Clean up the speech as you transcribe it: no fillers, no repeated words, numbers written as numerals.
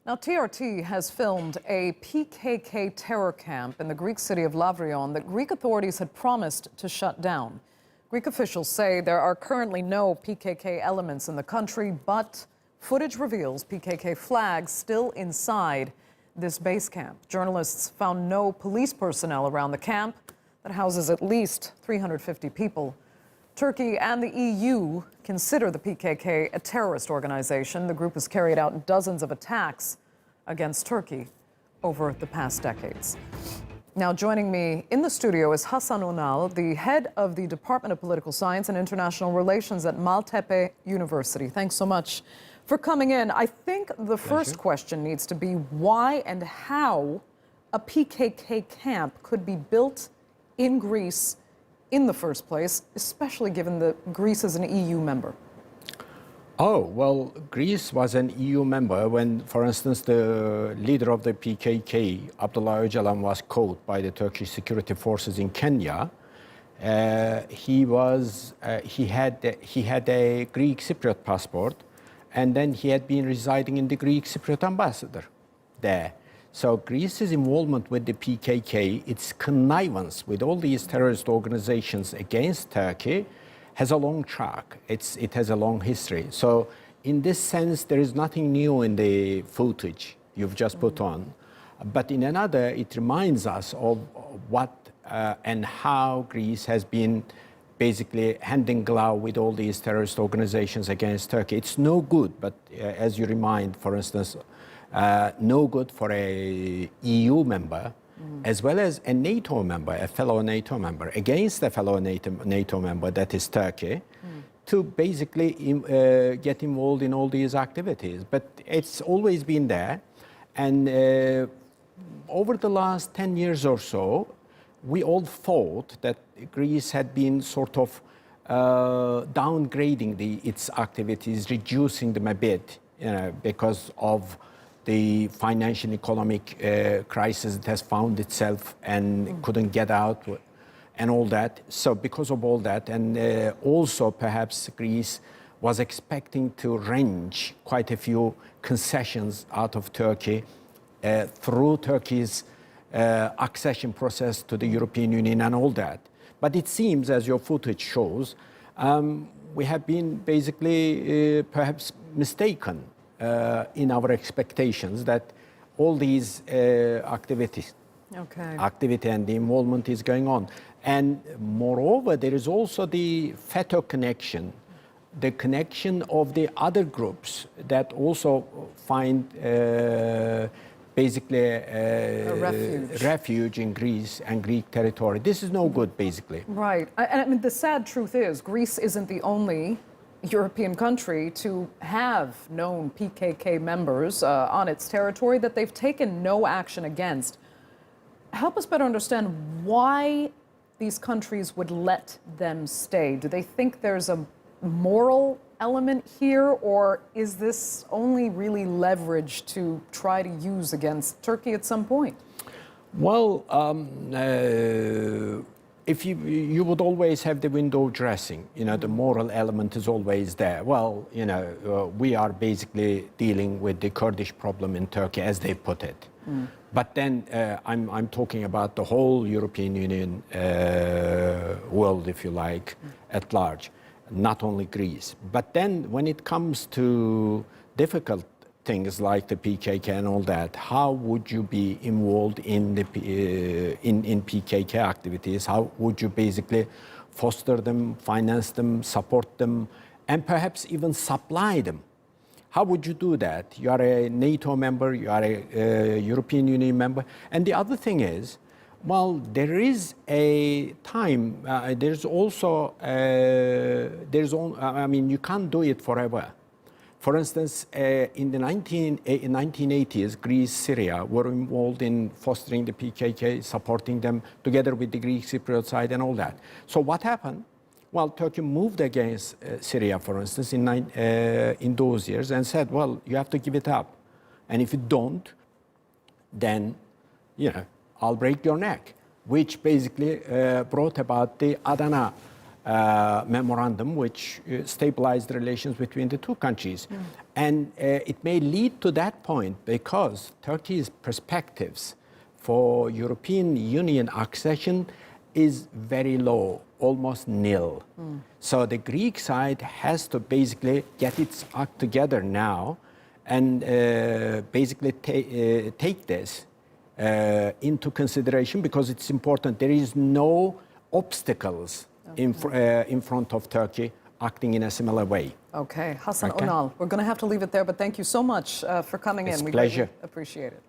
Now, TRT has filmed a PKK terror camp in the Greek city of Lavrion that Greek authorities had promised to shut down. Greek officials say there are currently no PKK elements in the country, but footage reveals PKK flags still inside this base camp. Journalists found no police personnel around the camp that houses at least 350 people. Turkey and the EU consider the PKK a terrorist organization. The group has carried out dozens of attacks against Turkey over the past decades. Now, joining me in the studio is Hasan Unal, the head of the Department of Political Science and International Relations at Maltepe University. Thanks so much for coming in. I think the first question needs to be why and how a PKK camp could be built in Greece in the first place, especially given that Greece is an EU member. Oh, well, Greece was an EU member when, for instance, the leader of the PKK, Abdullah Öcalan, was caught by the Turkish security forces in Kenya. He had a Greek Cypriot passport, and then he had been residing in the Greek Cypriot ambassador there. So Greece's involvement with the PKK, its connivance with all these terrorist organizations against Turkey, has a long track. It has a long history. So in this sense, there is nothing new in the footage you've just put on. But in another, it reminds us of what and how Greece has been basically hand in glove with all these terrorist organizations against Turkey. It's no good, but as you remind, for instance, no good for a EU member, as well as a NATO member, a fellow NATO member, against a fellow NATO member, that is Turkey, to basically get involved in all these activities. But it's always been there. And over the last 10 years or so, we all thought that Greece had been sort of downgrading its activities, reducing them a bit, because of the financial economic crisis it has found itself and couldn't get out and all that. So because of all that, and also perhaps Greece was expecting to wrench quite a few concessions out of Turkey through Turkey's accession process to the European Union and all that. But it seems, as your footage shows, we have been basically perhaps mistaken in our expectations that all these activity and the involvement is going on. And moreover, there is also the FETÖ connection, the connection of the other groups that also find basically a refuge in Greece and Greek territory. This is no good, basically. Right. And I mean, the sad truth is Greece isn't the only European country to have known PKK members on its territory that they've taken no action against. Help us better understand why these countries would let them stay. Do they think there's a moral element here, or is this only really leverage to try to use against Turkey at some point? Well, if you would always have the window dressing, the moral element is always there. Well, we are basically dealing with the Kurdish problem in Turkey, as they put it. But then I'm talking about the whole European Union world, if you like, at large, not only Greece. But then when it comes to difficult things like the PKK and all that, how would you be involved in the in PKK activities? How would you basically foster them, finance them, support them, and perhaps even supply them? How would you do that? You are a NATO member, you are a European Union member. And the other thing is, well, there is a time, there's also, I mean, you can't do it forever. For instance, in the 1980s, Greece, Syria were involved in fostering the PKK, supporting them together with the Greek Cypriot side and all that. So what happened? Well, Turkey moved against Syria, for instance, in those years and said, well, you have to give it up. And if you don't, then, I'll break your neck, which basically brought about the Adana memorandum, which stabilized relations between the two countries. And it may lead to that point because Turkey's perspectives for European Union accession is very low, almost nil. So the Greek side has to basically get its act together now and basically take this into consideration because it's important. There is no obstacles in front of Turkey acting in a similar way. Okay, Hasan Unal, we're going to have to leave it there, but thank you so much for coming in. It's a We pleasure. greatly appreciate it.